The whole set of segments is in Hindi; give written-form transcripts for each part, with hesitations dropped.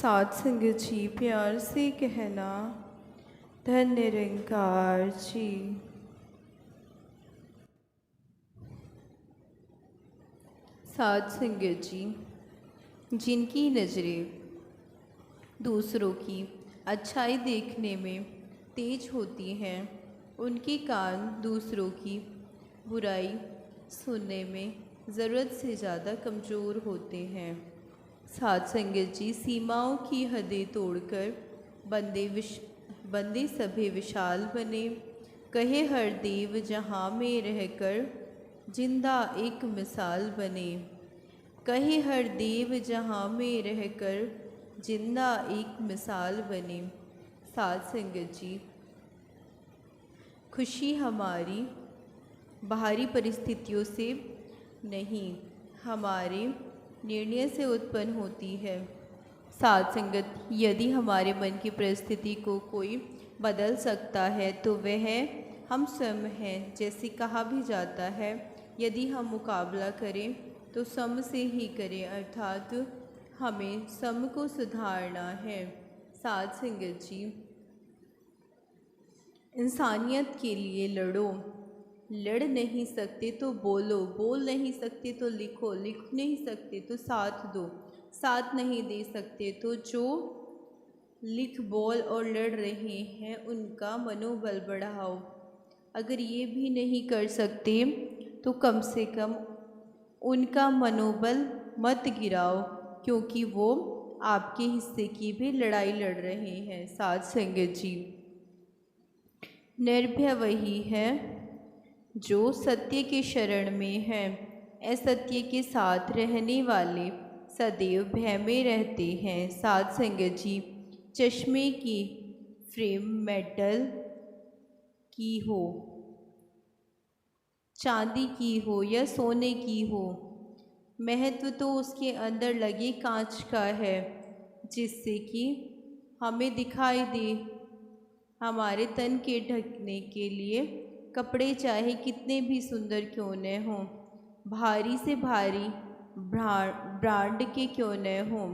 साथ संगत जी प्यार से कहना, धन निरंकार जी। साथ संगत जी, जिनकी नज़रें दूसरों की अच्छाई देखने में तेज होती हैं, उनके कान दूसरों की बुराई सुनने में ज़रूरत से ज़्यादा कमज़ोर होते हैं। साथ संगत जी, सीमाओं की हदें तोड़कर बंदे सभे विशाल बने। कहे हर देव जहाँ में रहकर जिंदा एक मिसाल बने। कहे हर देव जहाँ में रहकर जिंदा एक मिसाल बने। साथ संगत जी, खुशी हमारी बाहरी परिस्थितियों से नहीं, हमारे निर्णय से उत्पन्न होती है। साथ संगत, यदि हमारे मन की परिस्थिति को कोई बदल सकता है तो वह हम स्वयं हैं। जैसे कहा भी जाता है, यदि हम मुकाबला करें तो सम से ही करें, अर्थात हमें सम को सुधारना है। साथ संगत जी, इंसानियत के लिए लड़ो, लड़ नहीं सकते तो बोलो, बोल नहीं सकते तो लिखो, लिख नहीं सकते तो साथ दो, साथ नहीं दे सकते तो जो लिख बोल और लड़ रहे हैं उनका मनोबल बढ़ाओ। अगर ये भी नहीं कर सकते तो कम से कम उनका मनोबल मत गिराओ, क्योंकि वो आपके हिस्से की भी लड़ाई लड़ रहे हैं। साथ संगत जी, निर्भय वही है जो सत्य के शरण में है। असत्य के साथ रहने वाले सदैव भय में रहते हैं। साथ संगत जी, चश्मे की फ्रेम मेटल की हो, चांदी की हो या सोने की हो, महत्व तो उसके अंदर लगे कांच का है, जिससे कि हमें दिखाई दे। हमारे तन के ढकने के लिए कपड़े चाहे कितने भी सुंदर क्यों न हों, भारी से भारी ब्रांड के क्यों न हों,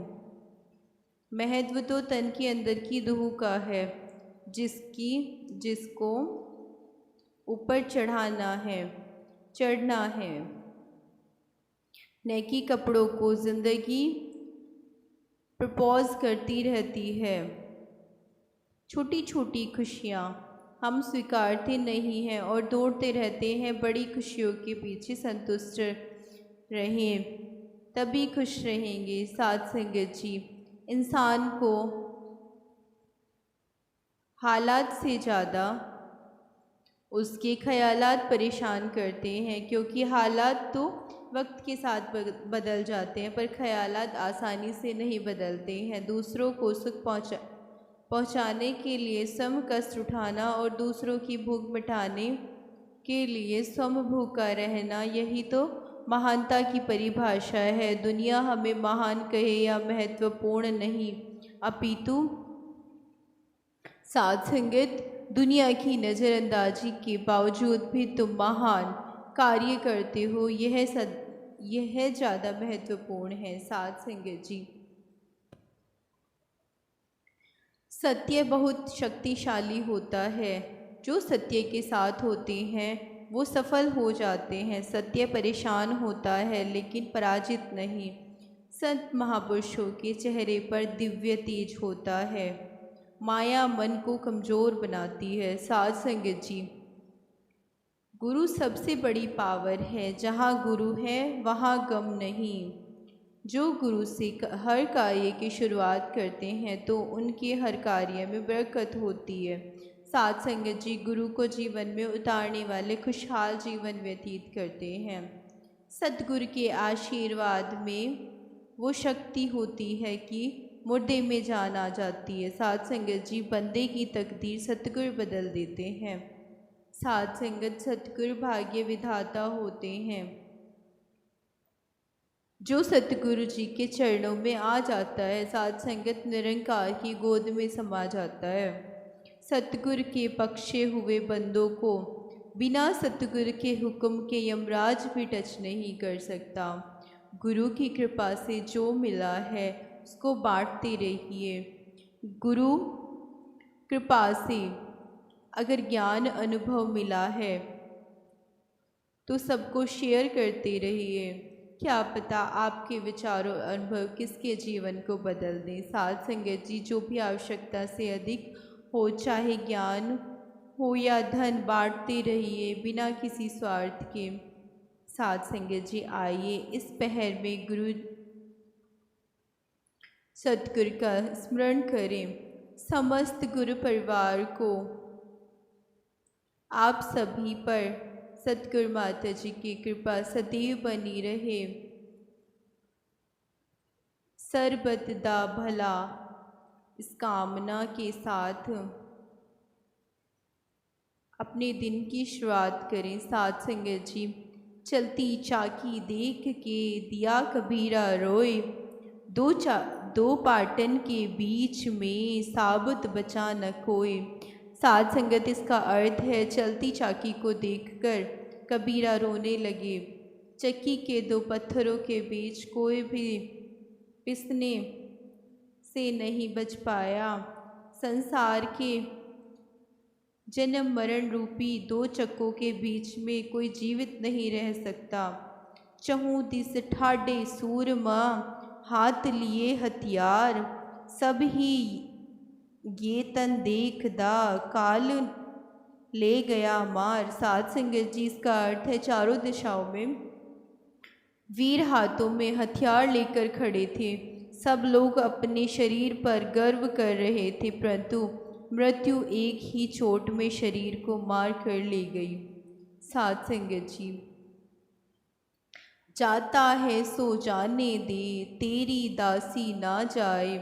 महत्व तो तन के अंदर की रूह का है, जिसको ऊपर चढ़ना है। न कि कपड़ों को जिंदगी प्रपोज करती रहती है। छोटी छोटी खुशियाँ हम स्वीकारते नहीं हैं और दौड़ते रहते हैं बड़ी खुशियों के पीछे। संतुष्ट रहें, तभी खुश रहेंगे। साथ संगत जी, इंसान को हालात से ज़्यादा उसके ख्यालात परेशान करते हैं, क्योंकि हालात तो वक्त के साथ बदल जाते हैं पर ख्यालात आसानी से नहीं बदलते हैं। दूसरों को सुख पहुँचाने के लिए सम कष्ट उठाना और दूसरों की भूख मिटाने के लिए स्वयं भूखा रहना, यही तो महानता की परिभाषा है। दुनिया हमें महान कहे या महत्वपूर्ण नहीं, अपितु साथ संगत, दुनिया की नज़रअंदाजी के बावजूद भी तुम महान कार्य करते हो, यह ज़्यादा महत्वपूर्ण है। साथ संगत जी, सत्य बहुत शक्तिशाली होता है। जो सत्य के साथ होते हैं वो सफल हो जाते हैं। सत्य परेशान होता है लेकिन पराजित नहीं। संत महापुरुषों के चेहरे पर दिव्य तेज होता है। माया मन को कमज़ोर बनाती है। साथ संगत जी, गुरु सबसे बड़ी पावर है। जहाँ गुरु है वहाँ गम नहीं। जो गुरु से हर कार्य की शुरुआत करते हैं तो उनके हर कार्य में बरकत होती है। साथ संगत जी, गुरु को जीवन में उतारने वाले खुशहाल जीवन व्यतीत करते हैं। सतगुरु के आशीर्वाद में वो शक्ति होती है कि मुर्दे में जान आ जाती है। साथ संगत जी, बंदे की तकदीर सतगुरु बदल देते हैं। साथ संगत, सतगुरु भाग्य विधाता होते हैं। जो सतगुरु जी के चरणों में आ जाता है, साथ संगत, निरंकार की गोद में समा जाता है। सतगुरु के बख्शे हुए बंदों को बिना सतगुरु के हुक्म के यमराज भी टच नहीं कर सकता। गुरु की कृपा से जो मिला है उसको बांटते रहिए। गुरु कृपा से अगर ज्ञान अनुभव मिला है तो सबको शेयर करते रहिए। क्या पता आपके विचारों अनुभव किसके जीवन को बदल दें। साध संगत जी, जो भी आवश्यकता से अधिक हो, चाहे ज्ञान हो या धन, बांटते रहिए बिना किसी स्वार्थ के। साध संगत जी, आइए इस पहर में गुरु सतगुरु का स्मरण करें। समस्त गुरु परिवार को, आप सभी पर सतगुरु माता जी की कृपा सदैव बनी रहे। सर्बत दा भला इस कामना के साथ अपने दिन की शुरुआत करें। साध संगत जी, चलती चाकी देख के दिया कबीरा रोए, दो पाटन के बीच में साबुत बचा न कोई। साध संगत, इसका अर्थ है चलती चाकी को देखकर कबीरा रोने लगे। चक्की के दो पत्थरों के बीच कोई भी पिसने से नहीं बच पाया। संसार के जन्म मरण रूपी दो चक्कों के बीच में कोई जीवित नहीं रह सकता। चहु दिस ठाडे सूरमा, हाथ लिए हथियार, सब ही ये तन देखदा, काल ले गया मार। साध संगत जी, इसका अर्थ है चारों दिशाओं में वीर हाथों में हथियार लेकर खड़े थे। सब लोग अपने शरीर पर गर्व कर रहे थे, परंतु मृत्यु एक ही चोट में शरीर को मार कर ले गई। साध संगत जी, जाता है सो जाने दे, तेरी दासी ना जाए,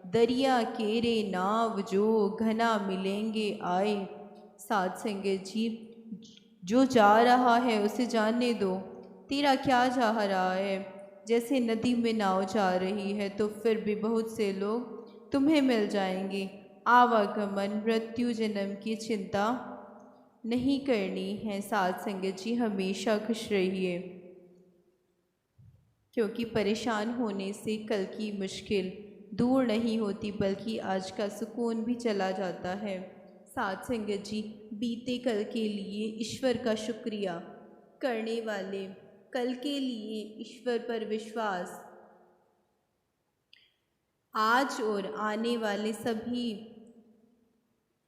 दरिया केरे नाव जो घना मिलेंगे आए। साध संगत जी, जो जा रहा है उसे जाने दो, तेरा क्या जा रहा है। जैसे नदी में नाव जा रही है तो फिर भी बहुत से लोग तुम्हें मिल जाएंगे। आवागमन मृत्यु जन्म की चिंता नहीं करनी है। साध संगत जी, हमेशा खुश रहिए, क्योंकि परेशान होने से कल की मुश्किल दूर नहीं होती बल्कि आज का सुकून भी चला जाता है। साध संगत जी, बीते कल के लिए ईश्वर का शुक्रिया करने वाले, कल के लिए ईश्वर पर विश्वास, आज और आने वाले सभी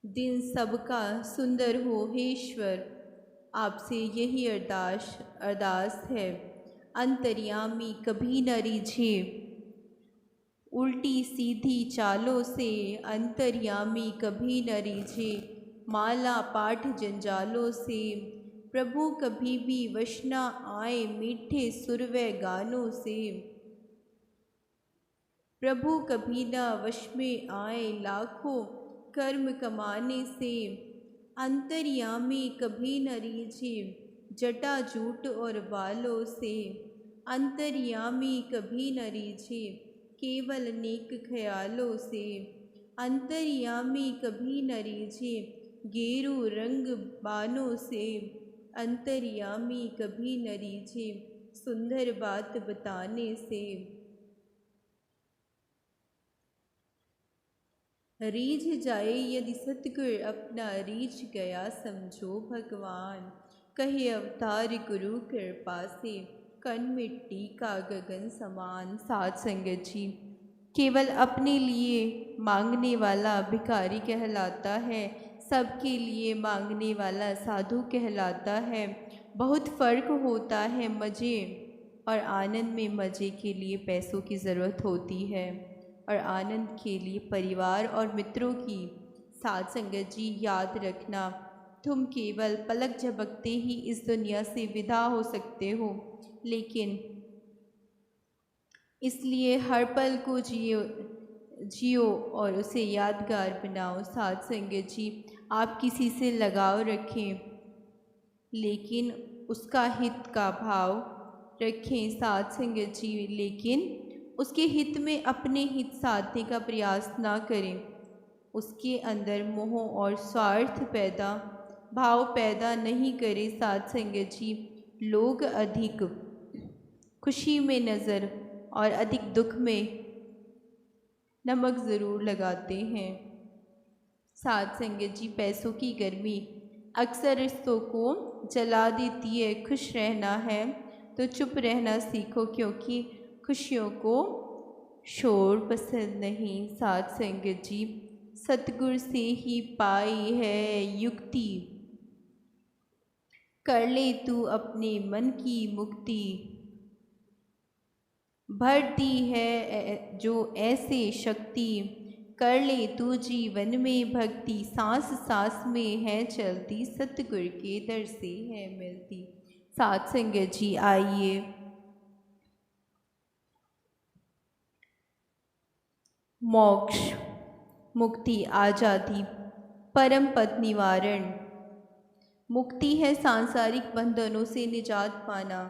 दिन सबका सुंदर हो। हे ईश्वर, आपसे यही अरदास है। अंतर्यामी कभी न रिझे उल्टी सीधी चालों से, अंतर्यामी कभी न रिझे माला पाठ जंजालों से। प्रभु कभी भी वश न आए मीठे सुर व गानों से, प्रभु कभी न वश में आए लाखों कर्म कमाने से। अंतर्यामी कभी न रिझे जटा जूट और बालों से, अंतर्यामी कभी न रिझे केवल नेक ख्यालों से। अंतर्यामी कभी न रिझे गेरू रंग बानों से, अंतर्यामी कभी न रिझे सुंदर बात बताने से। रीझ जाए यदि सतगुर अपना, रीझ गया समझो भगवान। कहे अवतार गुरु कृपा से, कण मिट्टी का गगन समान। साध संगत जी, केवल अपने लिए मांगने वाला भिखारी कहलाता है, सबके लिए मांगने वाला साधु कहलाता है। बहुत फ़र्क होता है मज़े और आनंद में। मज़े के लिए पैसों की ज़रूरत होती है और आनंद के लिए परिवार और मित्रों की। साध संगत जी, याद रखना, तुम केवल पलक झपकते ही इस दुनिया से विदा हो सकते हो, लेकिन इसलिए हर पल को जियो और उसे यादगार बनाओ। साध संगत जी, आप किसी से लगाव रखें लेकिन उसका हित का भाव रखें। साध संगत जी, लेकिन उसके हित में अपने हित साधने का प्रयास ना करें। उसके अंदर मोह और स्वार्थ भाव पैदा नहीं करें। साध संगत जी, लोग अधिक खुशी में नज़र और अधिक दुख में नमक ज़रूर लगाते हैं। साथ संगत जी, पैसों की गर्मी अक्सर रिश्तों को जला देती है। खुश रहना है तो चुप रहना सीखो, क्योंकि खुशियों को शोर पसंद नहीं। साथ संगत जी, सतगुरु से ही पाई है युक्ति, कर ले तू अपने मन की मुक्ति। भर दी है जो ऐसे शक्ति, कर ले तू जीवन में भक्ति। सांस सांस में है चलती, सतगुरु के दर से है मिलती। साथ संगत जी, आइए मोक्ष, मुक्ति, आज़ादी, परम पद निवारण। मुक्ति है सांसारिक बंधनों से निजात पाना।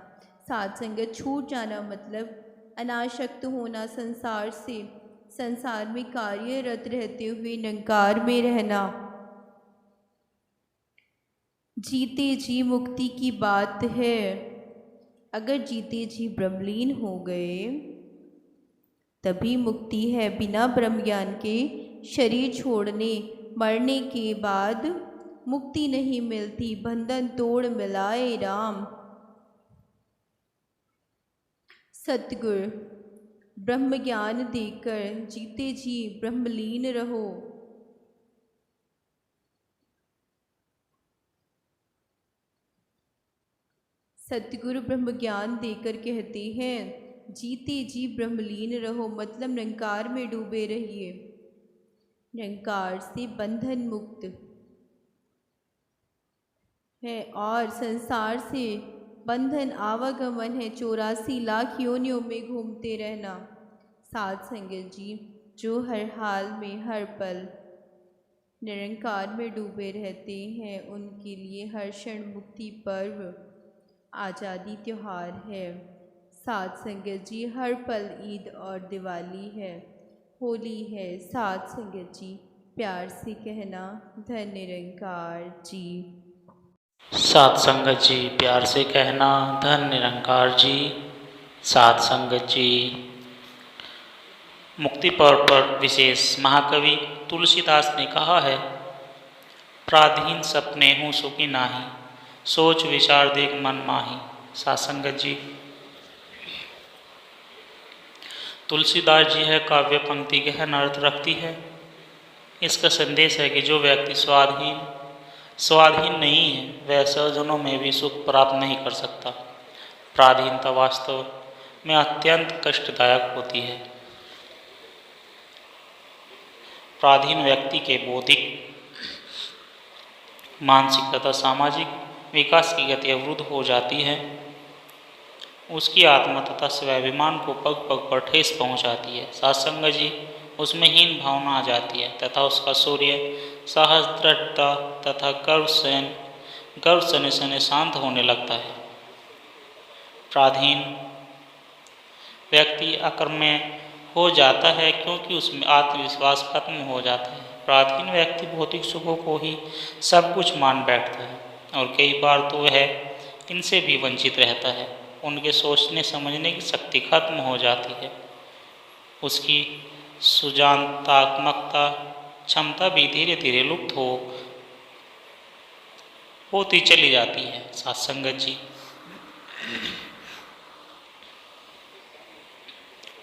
साथ संगत, छूट जाना मतलब अनासक्त होना संसार से, संसार में कार्यरत रहते हुए निरंकार में रहना। जीते जी मुक्ति की बात है। अगर जीते जी ब्रह्मलीन हो गए तभी मुक्ति है। बिना ब्रह्म ज्ञान के शरीर छोड़ने मरने के बाद मुक्ति नहीं मिलती। बंधन तोड़ मिलाए राम। सतगुरु ब्रह्म ज्ञान देकर जीते जी ब्रह्मलीन रहो। सतगुरु ब्रह्म ज्ञान देकर कहते हैं, जीते जी ब्रह्मलीन रहो, मतलब निरंकार में डूबे रहिए, निरंकार से बंधन मुक्त है। और संसार से बंधन आवागमन है, 84 लाख योनियों में घूमते रहना। साथ संगत जी, जो हर हाल में हर पल निरंकार में डूबे रहते हैं, उनके लिए हर क्षण मुक्ति पर्व, आज़ादी त्यौहार है। साथ संगत जी, हर पल ईद और दिवाली है, होली है। साथ संगत जी, प्यार से कहना धन निरंकार जी। साथ संगत जी, प्यार से कहना धन निरंकार जी। साथ संगत जी, मुक्ति पर्व पर विशेष महाकवि तुलसीदास ने कहा है, प्राधीन सपने हूँ सुखी नाही, सोच विचार देख मन माही। साथ संगत जी, तुलसीदास जी है काव्य पंक्ति गहन अर्थ रखती है। इसका संदेश है कि जो व्यक्ति स्वाधीन नहीं है वह स्वजनों में भी सुख प्राप्त नहीं कर सकता। प्राधीनता वास्तव में अत्यंत कष्टदायक होती है। प्राधीन व्यक्ति के बौद्धिक, मानसिक तथा सामाजिक विकास की गति अवरुद्ध हो जाती है। उसकी आत्मा तथा स्वाभिमान को पग पग पर ठेस पहुंचाती है। सत्संग जी, उसमें हीन भावना आ जाती है तथा उसका सूर्य साहस, दृढ़ता तथा गर्व सने सने शांत होने लगता है। प्राधीन व्यक्ति अकर्मण्य हो जाता है क्योंकि उसमें आत्मविश्वास खत्म हो जाता है। प्राधीन व्यक्ति भौतिक सुखों को ही सब कुछ मान बैठता है और कई बार तो वह इनसे भी वंचित रहता है। उनके सोचने समझने की शक्ति खत्म हो जाती है। उसकी सुजानतात्मकता क्षमता भी धीरे धीरे लुप्त होती चली जाती है। सत्संगत जी,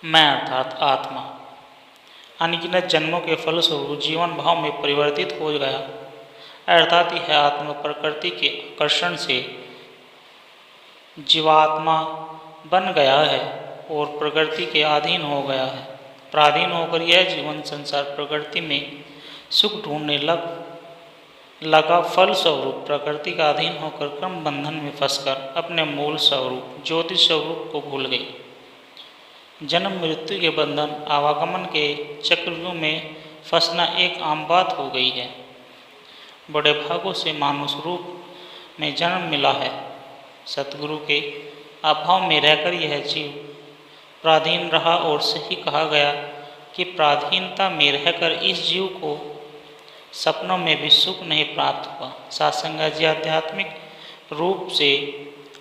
मैं अर्थात आत्मा अनगिनत जन्मों के फलस्वरूप जीवन भाव में परिवर्तित हो गया, अर्थात यह आत्मा प्रकृति के आकर्षण से जीवात्मा बन गया है और प्रकृति के अधीन हो गया है। प्राधीन होकर यह जीवन संसार प्रकृति में सुख ढूंढने लगा। फल स्वरूप प्रकृति का अधीन होकर क्रम बंधन में फंसकर अपने मूल स्वरूप ज्योति स्वरूप को भूल गई। जन्म मृत्यु के बंधन आवागमन के चक्रव्यूह में फंसना एक आम बात हो गई है। बड़े भागों से मानुष रूप में जन्म मिला है। सतगुरु के अभाव में रहकर यह जीव प्राधीन रहा और सही कहा गया कि प्राधीनता में रहकर इस जीव को सपनों में भी सुख नहीं प्राप्त हुआ। सत्संग जी, आध्यात्मिक रूप से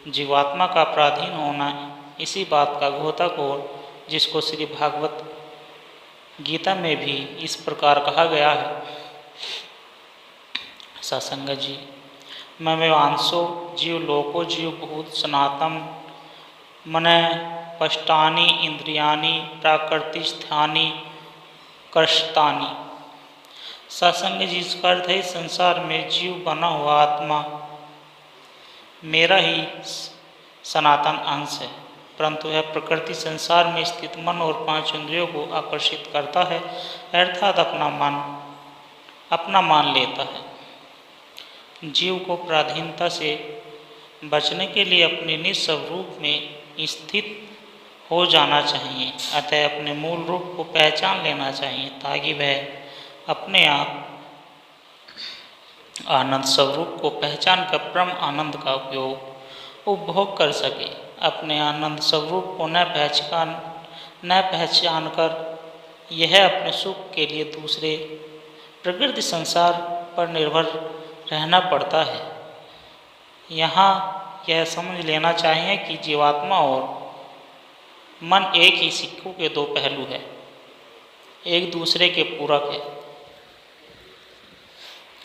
जीवात्मा का प्राधीन होना इसी बात का घोतक और जिसको श्री भागवत गीता में भी इस प्रकार कहा गया है। सत्संग जी, ममेवांसो जीव लोको जीव भूत सनातन मन पष्टानि इंद्रियानि प्राकृतिस्थानि कर्षतानि। सत्संग जी, इसका अर्थ है संसार में जीव बना हुआ आत्मा मेरा ही सनातन अंश है, परंतु यह प्रकृति संसार में स्थित मन और 5 इंद्रियों को आकर्षित करता है, अर्थात अपना मान लेता है। जीव को पराधीनता से बचने के लिए अपने निस्वरूप में स्थित हो जाना चाहिए, अतः अपने मूल रूप को पहचान लेना चाहिए ताकि वह अपने आप आनंद स्वरूप को पहचान कर परम आनंद का उपभोग कर सके। अपने आनंद स्वरूप को न पहचान कर यह अपने सुख के लिए दूसरे प्रकृति संसार पर निर्भर रहना पड़ता है। यहाँ यह समझ लेना चाहिए कि जीवात्मा और मन एक ही सिक्कों के 2 पहलू है, एक दूसरे के पूरक है।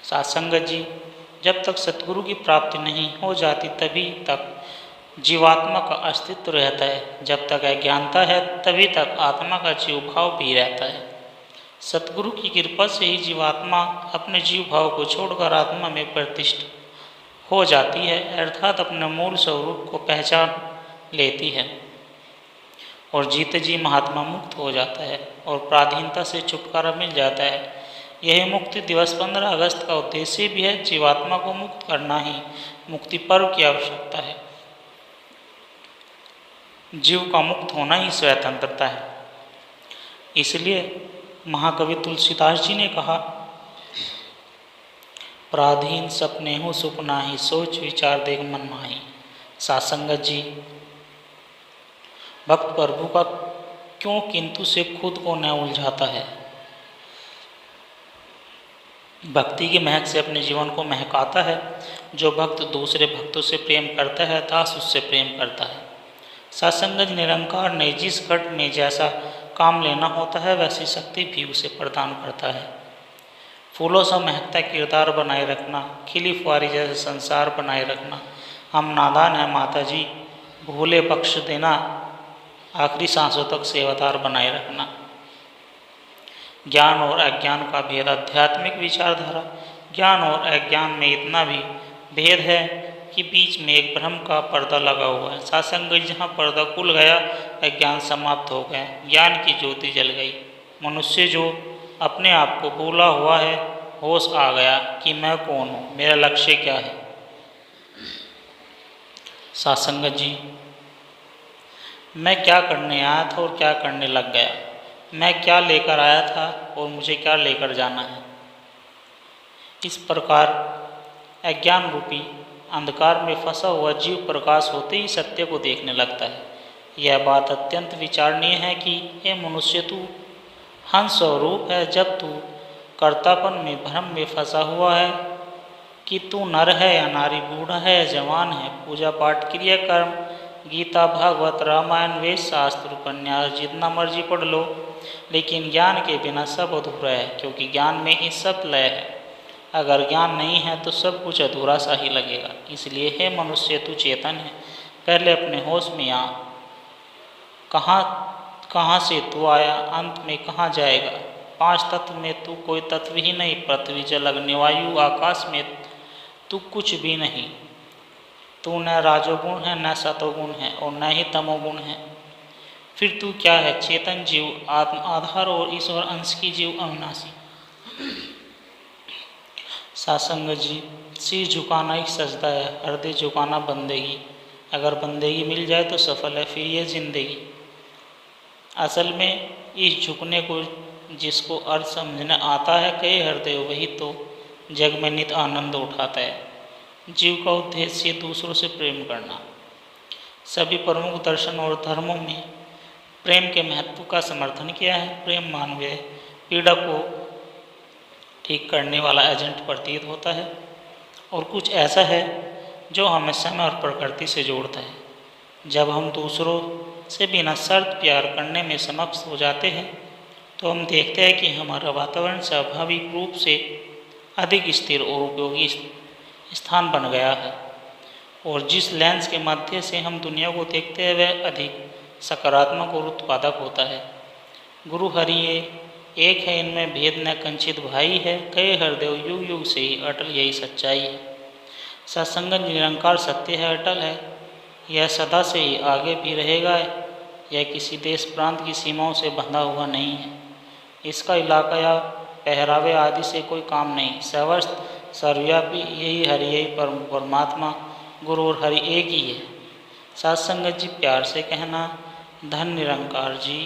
सत्संग जी, जब तक सतगुरु की प्राप्ति नहीं हो जाती तभी तक जीवात्मा का अस्तित्व रहता है, जब तक अज्ञानता है तभी तक आत्मा का जीव भाव भी रहता है। सतगुरु की कृपा से ही जीवात्मा अपने जीव भाव को छोड़कर आत्मा में प्रतिष्ठित हो जाती है, अर्थात अपने मूल स्वरूप को पहचान लेती है और जीते जी महात्मा मुक्त हो जाता है और पराधीनता से छुटकारा मिल जाता है। यही मुक्ति दिवस 15 अगस्त का उद्देश्य भी है। जीवात्मा को मुक्त करना ही मुक्ति पर्व की आवश्यकता है। जीव का मुक्त होना ही स्वतंत्रता है। इसलिए महाकवि तुलसीदास जी ने कहा, पराधीन सपने हो सुपना ही, सोच विचार देख मन माही। सत्संगत जी, भक्त प्रभु का क्यों किंतु से खुद को न उलझाता है। भक्ति की महक से अपने जीवन को महकाता है। जो भक्त दूसरे भक्तों से प्रेम करता है, दास उससे प्रेम करता है। सत्संगत निरंकार ने जिस घट में जैसा काम लेना होता है वैसी शक्ति भी उसे प्रदान करता है। फूलों सा महकता किरदार बनाए रखना, खिली फुआरी जैसे संसार बनाए रखना। हम नादान हैं माता जी, भूले बख्श देना, आखिरी सांसों तक सेवादार बनाए रखना। ज्ञान और अज्ञान का भेद, आध्यात्मिक विचारधारा। ज्ञान और अज्ञान में इतना भी भेद है कि बीच में एक भ्रम का पर्दा लगा हुआ है। सत्संग जहाँ पर्दा खुल गया, अज्ञान समाप्त हो गया, ज्ञान की ज्योति जल गई। मनुष्य जो अपने आप को भूला हुआ है, होश आ गया कि मैं कौन हूँ, मेरा लक्ष्य क्या है। सत्संग जी, मैं क्या करने आया था और क्या करने लग गया, मैं क्या लेकर आया था और मुझे क्या लेकर जाना है। इस प्रकार अज्ञान रूपी अंधकार में फंसा हुआ जीव प्रकाश होते ही सत्य को देखने लगता है। यह बात अत्यंत विचारणीय है कि ये मनुष्य तू हंस स्वरूप है। जब तू कर्तापन में भ्रम में फंसा हुआ है कि तू नर है या नारी, बूढ़ा है या जवान है, पूजा पाठ क्रिया कर्म, गीता भागवत रामायण वेद शास्त्र उपन्यास जितना मर्जी पढ़ लो, लेकिन ज्ञान के बिना सब अधूरा है, क्योंकि ज्ञान में ही सब लय है। अगर ज्ञान नहीं है तो सब कुछ अधूरा सा ही लगेगा। इसलिए हे मनुष्य, तू चेतन है, पहले अपने होश में आ। कहाँ से तू आया, अंत में कहाँ जाएगा। 5 तत्व में तू कोई तत्व ही नहीं। पृथ्वी जल अग्नि वायु आकाश में तू कुछ भी नहीं। तू न राजोगुण है, न सतोगुण है और न ही तमोगुण है। फिर तू क्या है? चेतन जीव, आत्म आधार और ईश्वर अंश की जीव अविनाशी। सत्संग जी, सिर झुकाना ही सजदा है, हृदय झुकाना बंदेगी। अगर बंदेगी मिल जाए तो सफल है, फिर ये जिंदगी। असल में इस झुकने को जिसको अर्थ समझने आता है, कई हृदय वही तो जग में नित आनंद उठाता है। जीव का उद्देश्य दूसरों से प्रेम करना। सभी प्रमुख दर्शन और धर्मों में प्रेम के महत्व का समर्थन किया है। प्रेम मानवीय पीड़ा को ठीक करने वाला एजेंट प्रतीत होता है और कुछ ऐसा है जो हमें समय और प्रकृति से जोड़ता है। जब हम दूसरों से बिना शर्त प्यार करने में समक्ष हो जाते हैं तो हम देखते हैं कि हमारा वातावरण स्वाभाविक रूप से अधिक स्थिर और उपयोगी स्थान बन गया है, और जिस लेंस के मध्य से हम दुनिया को देखते हैं वह अधिक सकारात्मक और उत्पादक होता है। गुरु हरि एक है, इनमें भेद न कंचित भाई है, कई हरदेव युग युग से ही अटल यही सच्चाई है। सत्संग निरंकार सत्य है, अटल है, यह सदा से ही आगे भी रहेगा। यह किसी देश प्रांत की सीमाओं से बंधा हुआ नहीं है, इसका इलाका या पहरावे आदि से कोई काम नहीं। सर्वस्त्र सर्वव्यापी यही हरि, यही परमात्मा गुरु और हरि एक ही है। सत्संग जी प्यार से कहना, धन निरंकार जी।